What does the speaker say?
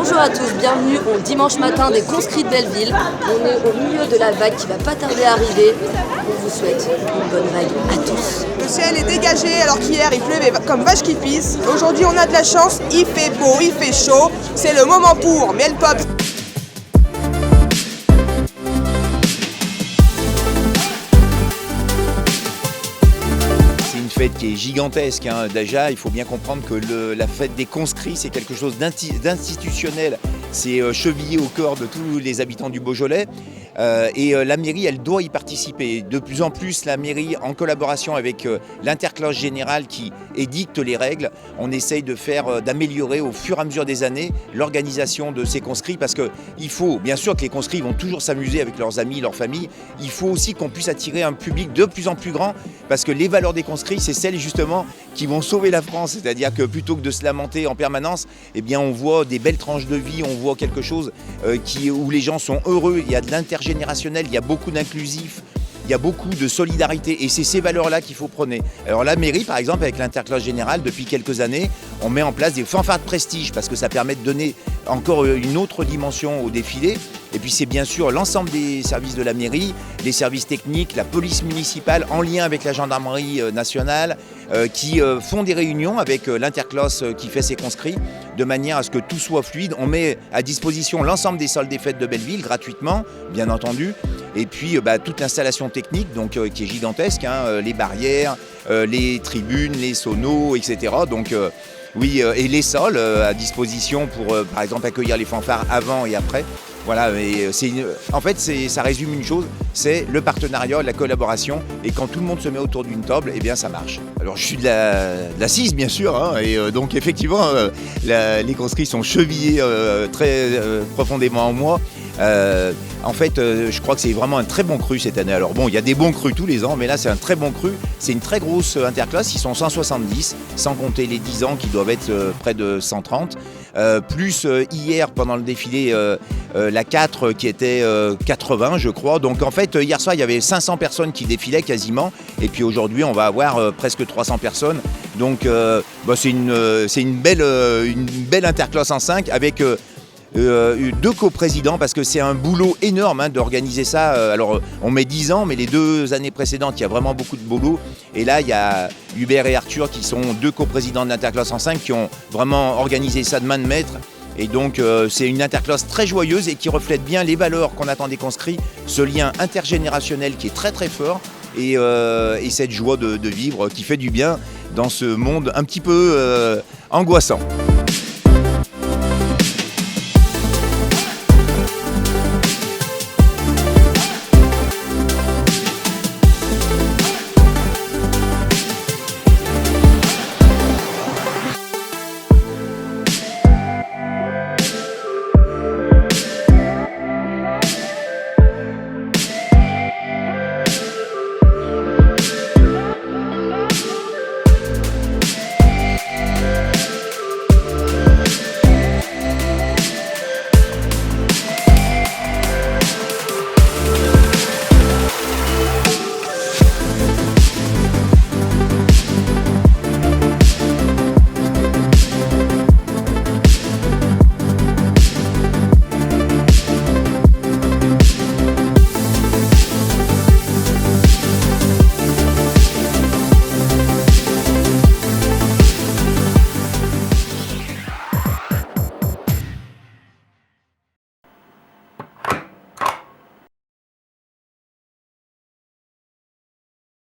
Bonjour à tous, bienvenue au dimanche matin des conscrits de Belleville. On est au milieu de la vague qui va pas tarder à arriver. On vous souhaite une bonne vague à tous. Le ciel est dégagé alors qu'hier il pleuvait comme vache qui pisse. Aujourd'hui on a de la chance, il fait beau, il fait chaud. C'est le moment pour Miel Pop. Fête qui est gigantesque, hein. Déjà il faut bien comprendre que la fête des conscrits c'est quelque chose d'institutionnel, c'est chevillé au corps de tous les habitants du Beaujolais et la mairie elle doit y participer. De plus en plus la mairie en collaboration avec l'interclasse générale qui édicte les règles, on essaye d'améliorer au fur et à mesure des années l'organisation de ces conscrits parce qu'il faut bien sûr que les conscrits vont toujours s'amuser avec leurs amis, leurs familles, il faut aussi qu'on puisse attirer un public de plus en plus grand parce que les valeurs des conscrits c'est celles justement qui vont sauver la France, c'est-à-dire que plutôt que de se lamenter en permanence, eh bien on voit des belles tranches de vie, on voit quelque chose où les gens sont heureux, il y a de l'intergénérationnel, il y a beaucoup d'inclusif, il y a beaucoup de solidarité et c'est ces valeurs-là qu'il faut prôner. Alors la mairie par exemple avec l'interclasse générale depuis quelques années, on met en place des fanfares de prestige parce que ça permet de donner encore une autre dimension au défilé. Et puis c'est bien sûr l'ensemble des services de la mairie, les services techniques, la police municipale en lien avec la gendarmerie nationale qui font des réunions avec l'interclasse qui fait ses conscrits de manière à ce que tout soit fluide. On met à disposition l'ensemble des salles des fêtes de Belleville gratuitement, bien entendu. Et puis toute l'installation technique donc, qui est gigantesque, hein, les barrières, les tribunes, les sonos, etc. Donc, oui, et les sols à disposition pour par exemple accueillir les fanfares avant et après. Voilà, mais en fait ça résume une chose, c'est le partenariat, la collaboration et quand tout le monde se met autour d'une table, eh bien ça marche. Alors je suis de la 6 bien sûr, hein, et donc effectivement les conscrits sont chevillés très profondément en moi. En fait, je crois que c'est vraiment un très bon cru cette année. Alors bon, il y a des bons crus tous les ans, mais là c'est un très bon cru. C'est une très grosse interclasse, ils sont 170, sans compter les 10 ans qui doivent être près de 130. Plus hier pendant le défilé, la 4 qui était 80 je crois. Donc en fait hier soir il y avait 500 personnes qui défilaient quasiment. Et puis aujourd'hui on va avoir presque 300 personnes. Donc c'est une belle interclasse en 5 avec... deux coprésidents parce que c'est un boulot énorme hein, d'organiser ça. Alors on met 10 ans mais les 2 années précédentes il y a vraiment beaucoup de boulot et là il y a Hubert et Arthur qui sont 2 coprésidents de l'interclasse en 5 qui ont vraiment organisé ça de main de maître et donc c'est une interclasse très joyeuse et qui reflète bien les valeurs qu'on attend des conscrits, ce lien intergénérationnel qui est très très fort et cette joie de vivre qui fait du bien dans ce monde un petit peu angoissant.